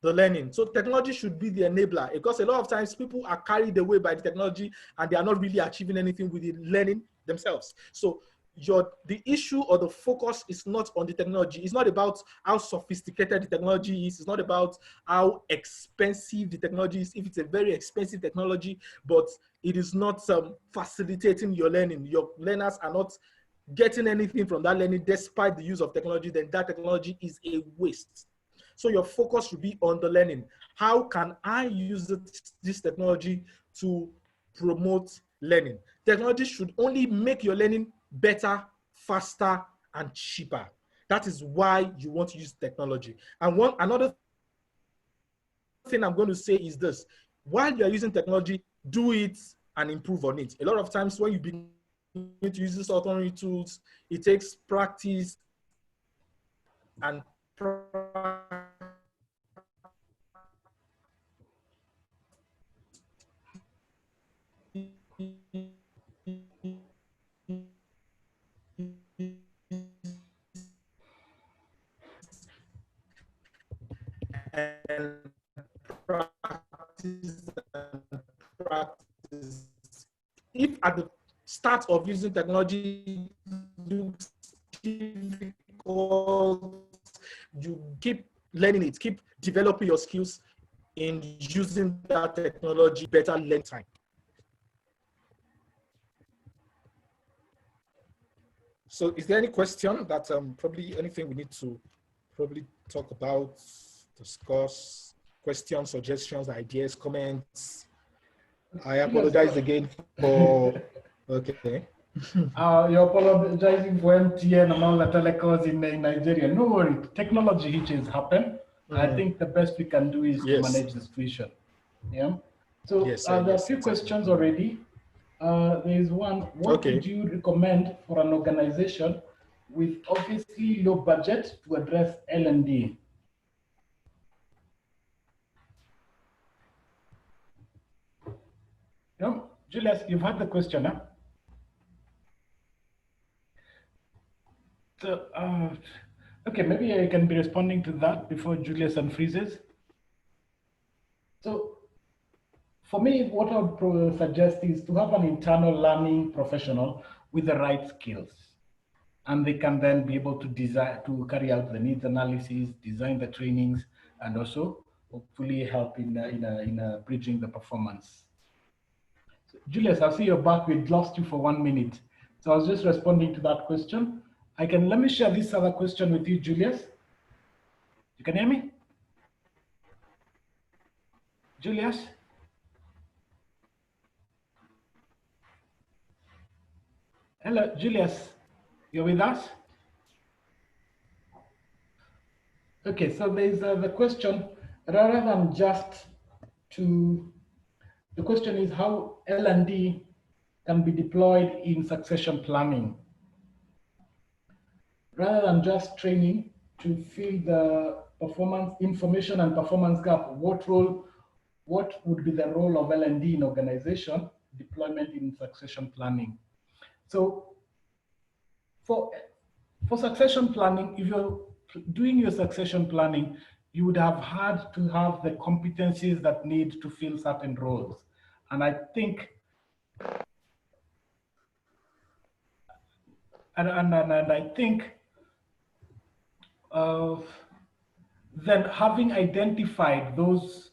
the learning. So technology should be the enabler, because a lot of times people are carried away by the technology and they are not really achieving anything with the learning themselves. So the issue or the focus is not on the technology. It's not about how sophisticated the technology is. It's not about how expensive the technology is. If it's a very expensive technology, but it is not facilitating your learning, your learners are not getting anything from that learning despite the use of technology, then that technology is a waste. So your focus should be on the learning. How can I use this technology to promote learning? Technology should only make your learning better, faster, and cheaper. That is why you want to use technology. And another thing I'm going to say is this: while you're using technology, do it and improve on it. A lot of times when you begin to use these authoring tools, it takes practice and practice. If at the start of using technology looks difficult, you keep learning it, keep developing your skills in using that technology, better learn time. So is there any question that probably anything we need to probably talk about, discuss, questions, suggestions, ideas, comments? I apologize again for, okay. You're apologizing for MTN and all the telecoms in Nigeria. No worry, technology hitches happen. I think the best we can do is to manage the situation. Yeah. So there are a few questions already. There is one. What would you recommend for an organization with obviously low budget to address L&D. No, Julius, you've had the question, huh? So, okay, maybe I can be responding to that before Julius unfreezes. So, for me, what I would suggest is to have an internal learning professional with the right skills. And they can then be able to design, to carry out the needs analysis, design the trainings, and also hopefully help in bridging the performance. So, Julius, I see you're back. We lost you for 1 minute. So I was just responding to that question. Let me share this other question with you, Julius. You can hear me? Julius? Hello, Julius. You're with us? Okay, so there's the question, rather than just to, the question is how L&D can be deployed in succession planning. Rather than just training to fill the performance information and performance gap, what would be the role of L&D in organization deployment in succession planning? So for succession planning, if you're doing your succession planning, you would have had to have the competencies that need to fill certain roles. And I think, and I think then having identified those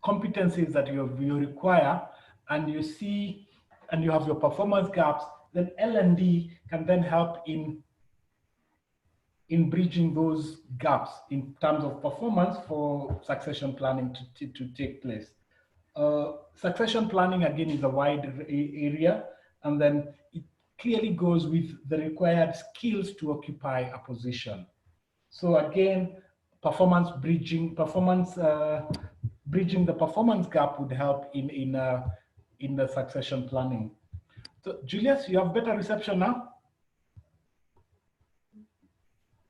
competencies that you require, and you see, and you have your performance gaps, then L&D can then help in bridging those gaps in terms of performance for succession planning to take place. Succession planning, again, is a wide area, and then it clearly goes with the required skills to occupy a position. So again, bridging the performance gap would help in the succession planning. So Julius, you have better reception now?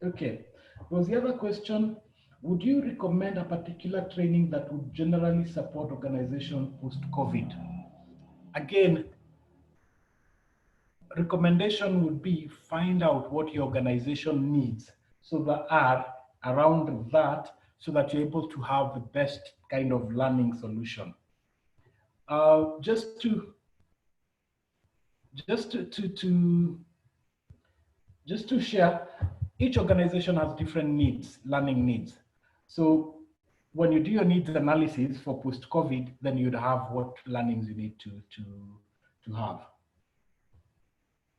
Okay. Was the other question, would you recommend a particular training that would generally support organization post-COVID? Again, recommendation would be find out what your organization needs, so that are around that, so that you're able to have the best kind of learning solution. Just to share, each organization has different needs, learning needs. So when you do your needs analysis for post-COVID, then you'd have what learnings you need to have.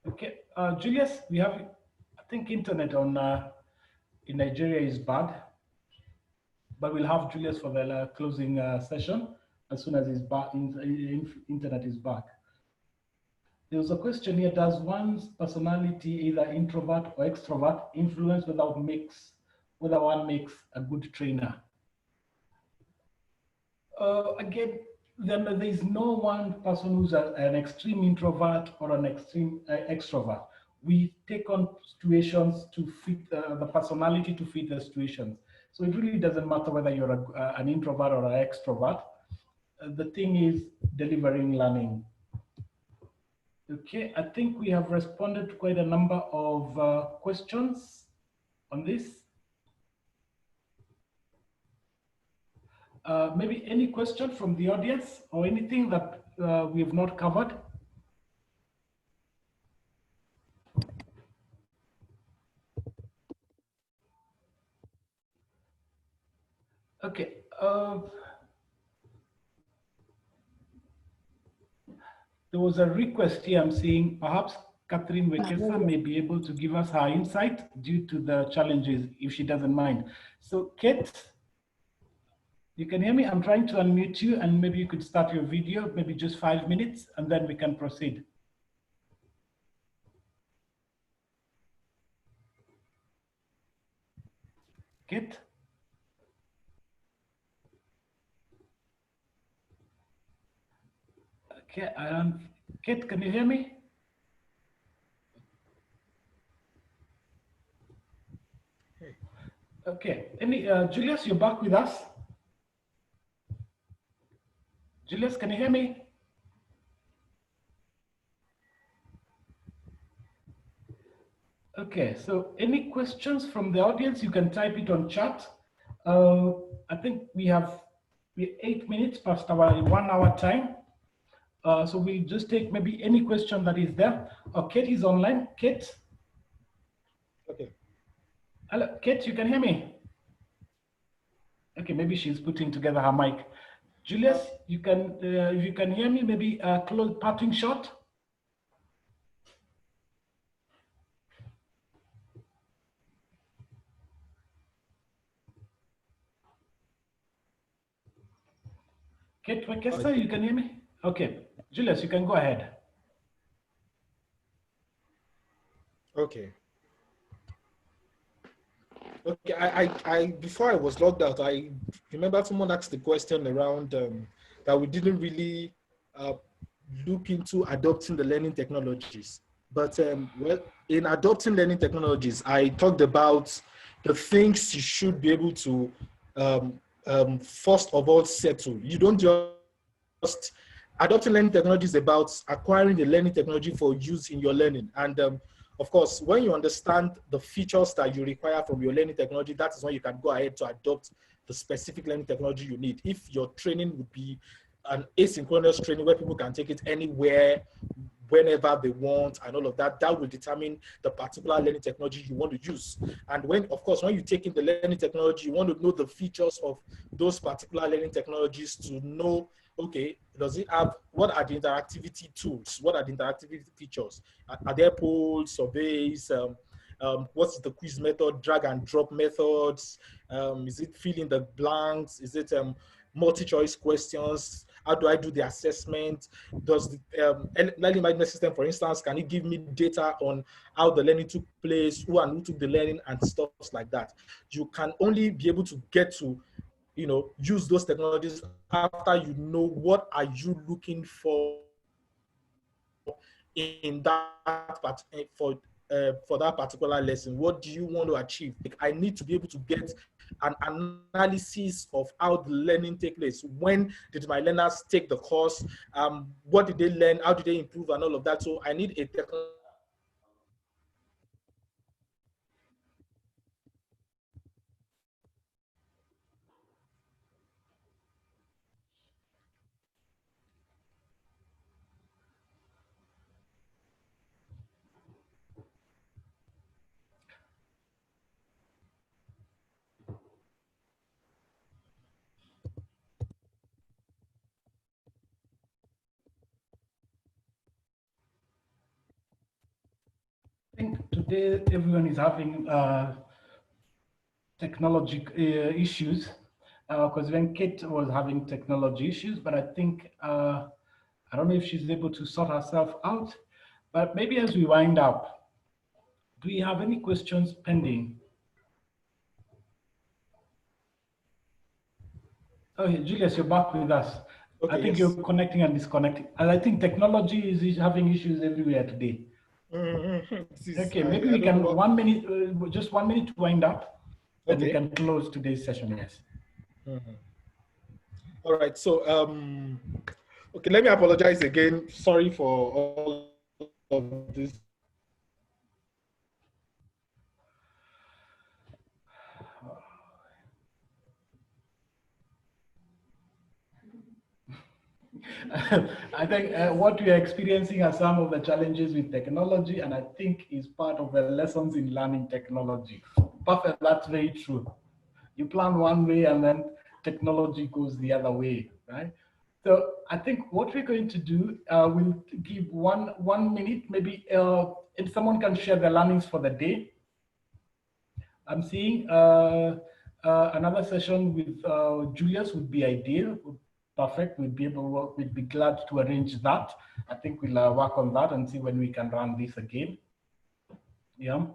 Okay, Julius, we have, I think internet on in Nigeria is bad, but we'll have Julius for the closing session as soon as his internet is back. There was a question here, does one's personality, either introvert or extrovert, influence whether one makes a good trainer? Again, then there is no one person who's an extreme introvert or an extreme extrovert. We take on situations to fit the personality to fit the situations. So it really doesn't matter whether you're an introvert or an extrovert. The thing is delivering learning. Okay, I think we have responded to quite a number of questions on this. Maybe any question from the audience or anything that we have not covered? Okay. There was a request here I'm seeing, perhaps Catherine Wekesa may be able to give us her insight due to the challenges, if she doesn't mind. So Kate, you can hear me? I'm trying to unmute you, and maybe you could start your video, maybe just 5 minutes, and then we can proceed. Kate? Okay, Kate, can you hear me? Okay. Julius, you're back with us? Julius, can you hear me? Okay, so any questions from the audience, you can type it on chat. I think we're 8 minutes past our 1 hour time. So we'll just take maybe any question that is there. Oh, Kate is online. Kate? Okay. Hello, Kate, you can hear me? Okay, maybe she's putting together her mic. Julius, if you can hear me, maybe a close parting shot. Kate Wekester, you can hear me? Okay, Julius, you can go ahead. Okay. Okay. I before I was logged out, I remember someone asked the question around that we didn't really uh, look into adopting the learning technologies. But well, in adopting learning technologies, I talked about the things you should be able to first of all settle. You don't just adopting learning technology is about acquiring the learning technology for use in your learning. And of course, when you understand the features that you require from your learning technology, that is when you can go ahead to adopt the specific learning technology you need. If your training would be an asynchronous training where people can take it anywhere, whenever they want, and all of that, that will determine the particular learning technology you want to use. And when, of course, when you take in the learning technology, you want to know the features of those particular learning technologies to know, okay, does it have, what are the interactivity tools? What are the interactivity features? Are there polls, surveys? What's the quiz method, drag and drop methods? Is it fill in the blanks? Is it multi-choice questions? How do I do the assessment? Does the learning management system, for instance, can it give me data on how the learning took place, who took the learning, and stuff like that? You can only be able to get to, use those technologies after you know what are you looking for in that part for that particular lesson. What do you want to achieve? Like, I need to be able to get an analysis of how the learning take place. When did my learners take the course? What did they learn? How did they improve, and all of that? So I need a technology I think today everyone is having technology issues because when Kate was having technology issues, but I think I don't know if she's able to sort herself out. But maybe as we wind up, do we have any questions pending? Okay, Julius, you're back with us. I Okay, think you're yes. connecting and disconnecting. And I think technology is having issues everywhere today. Okay, maybe I we don't know can what. 1 minute, just 1 minute to wind up, then we Okay. can close today's session. Yes. All right. So, okay, let me apologize again. Sorry for all of this. I think what we are experiencing are some of the challenges with technology, and I think is part of the lessons in learning technology. Perfect, that's very true. You plan one way and then technology goes the other way, right? So I think what we're going to do, we'll give one minute, maybe if someone can share the learnings for the day. I'm seeing another session with Julius would be ideal. Perfect. We'd be able to work, we'd be glad to arrange that. I think we'll work on that and see when we can run this again. Yeah.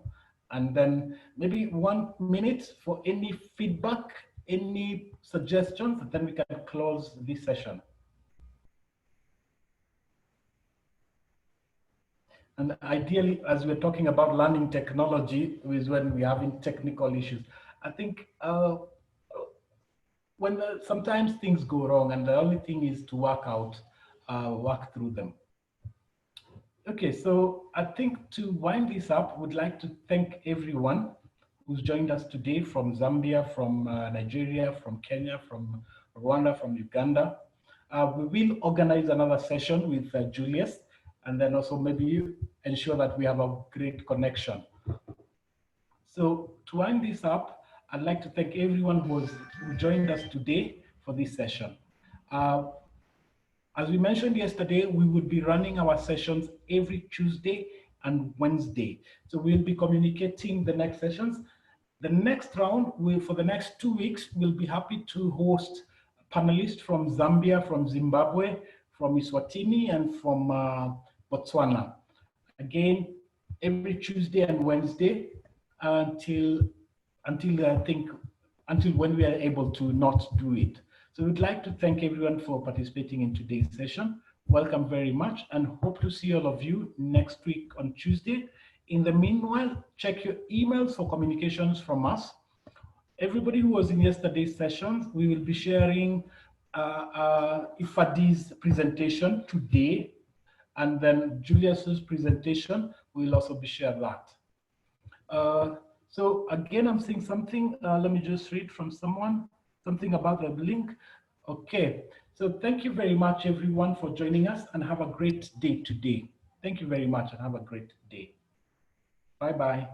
And then maybe 1 minute for any feedback, any suggestions, then we can close this session. And ideally, as we're talking about learning technology, is when we're having technical issues. I think when sometimes things go wrong, and the only thing is to work through them. Okay, so I think to wind this up, would like to thank everyone who's joined us today from Zambia, from Nigeria, from Kenya, from Rwanda, from Uganda. We will organize another session with Julius, and then also maybe ensure that we have a great connection. So to wind this up, I'd like to thank everyone who joined us today for this session. As we mentioned yesterday, we would be running our sessions every Tuesday and Wednesday. So we'll be communicating the next sessions. The next round, for the next 2 weeks, we'll be happy to host panelists from Zambia, from Zimbabwe, from Eswatini, and from Botswana. Again, every Tuesday and Wednesday until I think until when we are able to not do it. So we'd like to thank everyone for participating in today's session. Welcome very much, and hope to see all of you next week on Tuesday. In the meanwhile, check your emails for communications from us. Everybody who was in yesterday's sessions, we will be sharing Ifadi's presentation today, and then Julius's presentation, we'll also be sharing that. So again, I'm seeing something. Let me just read from someone, something about the link. Okay, so thank you very much, everyone, for joining us, and have a great day today. Thank you very much, and have a great day. Bye-bye.